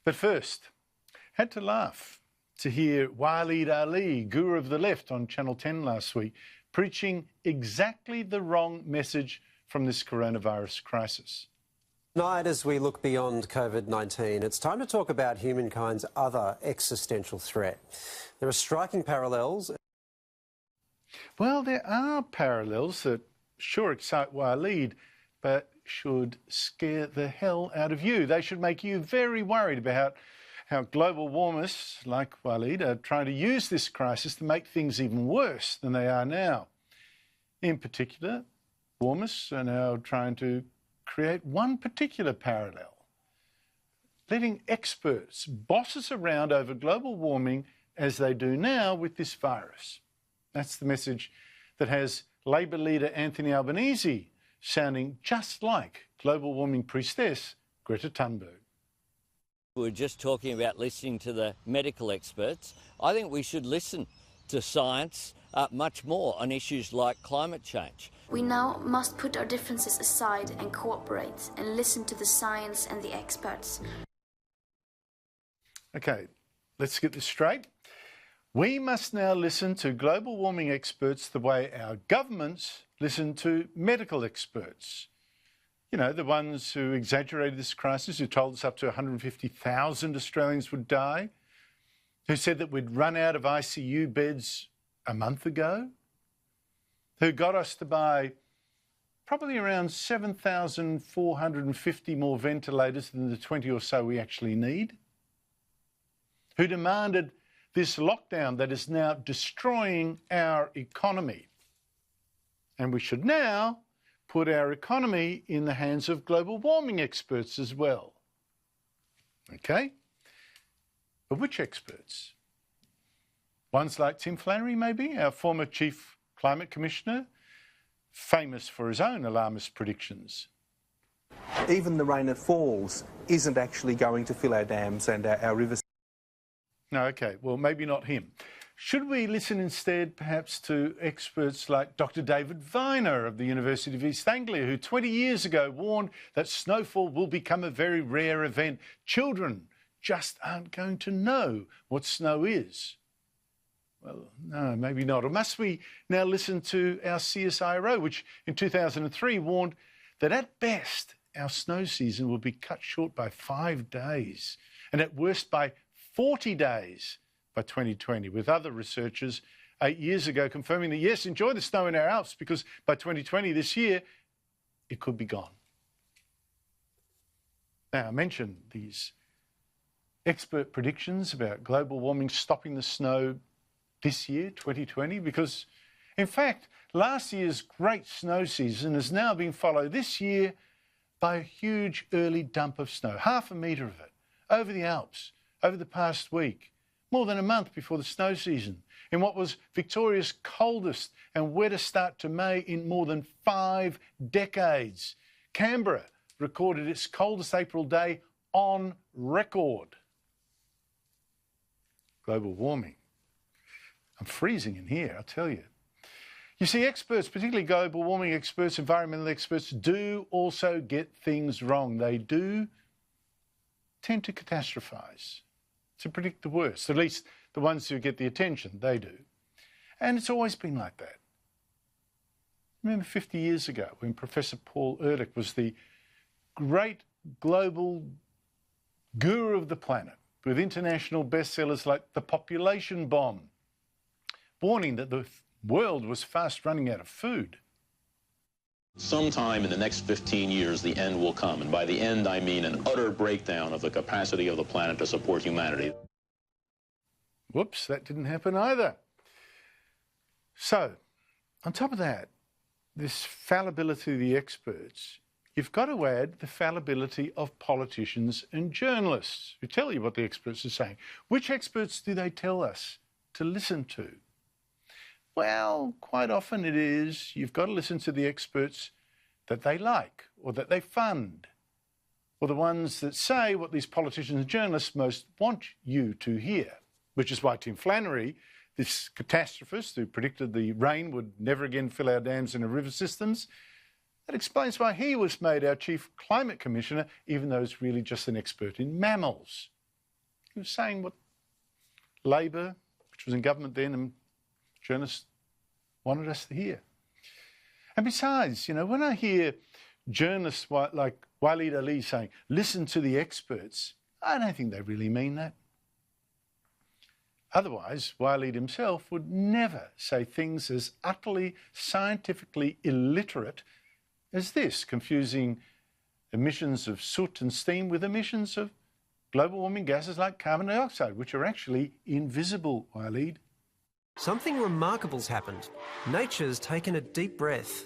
But first, had to laugh to hear Waleed Aly, guru of the left, on Channel 10 last week, preaching exactly the wrong message from this coronavirus crisis. Tonight, as we look beyond COVID-19, it's time to talk about humankind's other existential threat. There are striking parallels. Well, there are parallels that sure excite Waleed, but should scare the hell out of you. They should make you very worried about how global warmists like Waleed are trying to use this crisis to make things even worse than they are now. In particular, warmists are now trying to create one particular parallel, letting experts boss us around over global warming as they do now with this virus. That's the message that has Labor leader Anthony Albanese sounding just like global warming priestess Greta Thunberg. We're just talking about listening to the medical experts. I think we should listen to science much more on issues like climate change. We now must put our differences aside and cooperate and listen to the science and the experts. Okay, let's get this straight. We must now listen to global warming experts the way our governments listen to medical experts. You know, the ones who exaggerated this crisis, who told us up to 150,000 Australians would die, who said that we'd run out of ICU beds a month ago, who got us to buy probably around 7,450 more ventilators than the 20 or so we actually need, who demanded this lockdown that is now destroying our economy. And we should now put our economy in the hands of global warming experts as well. Okay? But which experts? Ones like Tim Flannery, maybe, our former Chief Climate Commissioner, famous for his own alarmist predictions. Even the rain that falls isn't actually going to fill our dams and our rivers. No, okay, well, maybe not him. Should we listen instead perhaps to experts like Dr. David Viner of the University of East Anglia, who 20 years ago warned that snowfall will become a very rare event. Children just aren't going to know what snow is. Well, no, maybe not. Or must we now listen to our CSIRO, which in 2003 warned that at best our snow season will be cut short by 5 days and at worst by 40 days by 2020, with other researchers 8 years ago confirming that, yes, enjoy the snow in our Alps because by 2020, this year, it could be gone. Now, I mentioned these expert predictions about global warming stopping the snow this year, 2020, because, in fact, last year's great snow season has now been followed this year by a huge early dump of snow, 0.5 metre of it, over the Alps, over the past week, more than a month before the snow season, in what was Victoria's coldest and wettest start to May in more than 5 decades. Canberra recorded its coldest April day on record. Global warming. I'm freezing in here, I'll tell you. You see, experts, particularly global warming experts, environmental experts, do also get things wrong. They do tend to catastrophise, to predict the worst, at least the ones who get the attention, they do. And it's always been like that. Remember 50 years ago when Professor Paul Ehrlich was the great global guru of the planet with international bestsellers like The Population Bomb, warning that the world was fast running out of food. Sometime in the next 15 years, the end will come. And by the end, I mean an utter breakdown of the capacity of the planet to support humanity. Whoops, that didn't happen either. So, on top of that, this fallibility of the experts, you've got to add the fallibility of politicians and journalists who tell you what the experts are saying. Which experts do they tell us to listen to? Well, quite often it is you've got to listen to the experts that they like or that they fund, or the ones that say what these politicians and journalists most want you to hear, which is why Tim Flannery, this catastrophist who predicted the rain would never again fill our dams and our river systems, that explains why he was made our Chief Climate Commissioner, even though he's really just an expert in mammals. He was saying what Labor, which was in government then, and journalists wanted us to hear. And besides, you know, when I hear journalists like Waleed Aly saying, listen to the experts, I don't think they really mean that. Otherwise, Waleed himself would never say things as utterly scientifically illiterate as this, confusing emissions of soot and steam with emissions of global warming gases like carbon dioxide, which are actually invisible, Waleed. Something remarkable's happened. Nature's taken a deep breath.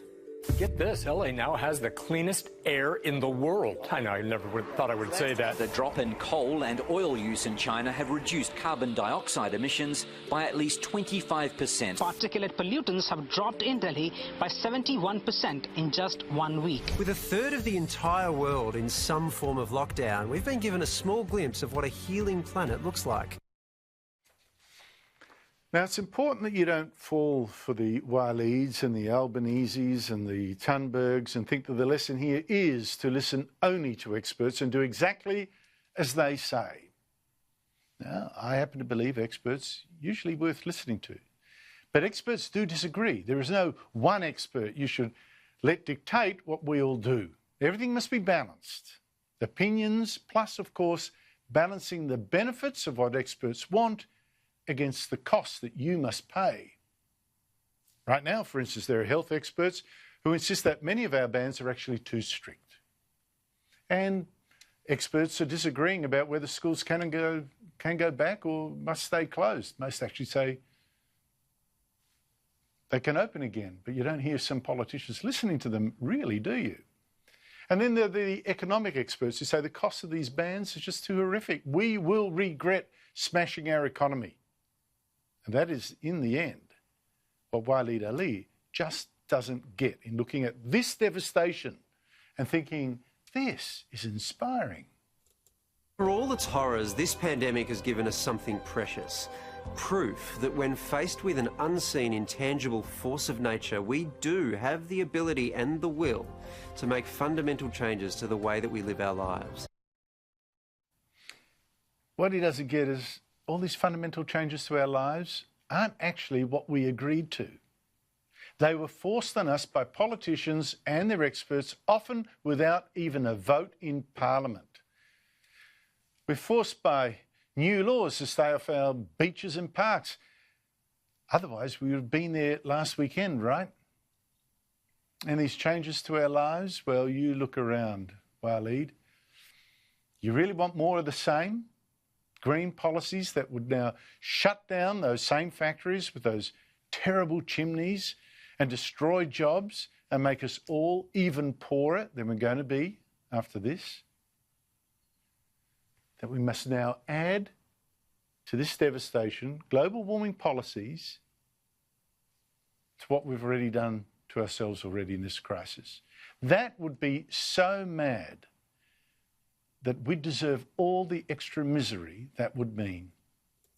Get this, LA now has the cleanest air in the world. I know, I never thought I would say that. The drop in coal and oil use in China have reduced carbon dioxide emissions by at least 25%. Particulate pollutants have dropped in Delhi by 71% in just 1 week. With a third of the entire world in some form of lockdown, we've been given a small glimpse of what a healing planet looks like. Now, it's important that you don't fall for the Waleeds and the Albaneses and the Thunbergs and think that the lesson here is to listen only to experts and do exactly as they say. Now, I happen to believe experts are usually worth listening to. But experts do disagree. There is no one expert you should let dictate what we all do. Everything must be balanced. Opinions plus, of course, balancing the benefits of what experts want against the costs that you must pay. Right now, for instance, there are health experts who insist that many of our bans are actually too strict. And experts are disagreeing about whether schools can go back or must stay closed. Most actually say they can open again, but you don't hear some politicians listening to them, really, do you? And then there are the economic experts who say the cost of these bans is just too horrific. We will regret smashing our economy. And that is, in the end, what Waleed Aly just doesn't get in looking at this devastation and thinking, this is inspiring. For all its horrors, this pandemic has given us something precious. Proof that when faced with an unseen, intangible force of nature, we do have the ability and the will to make fundamental changes to the way that we live our lives. What he doesn't get is all these fundamental changes to our lives aren't actually what we agreed to. They were forced on us by politicians and their experts, often without even a vote in Parliament. We're forced by new laws to stay off our beaches and parks. Otherwise, we would have been there last weekend, right? And these changes to our lives, well, you look around, Waleed. You really want more of the same? Green policies that would now shut down those same factories with those terrible chimneys and destroy jobs and make us all even poorer than we're going to be after this? That we must now add to this devastation global warming policies to what we've already done to ourselves already in this crisis. That would be so mad that we deserve all the extra misery that would mean.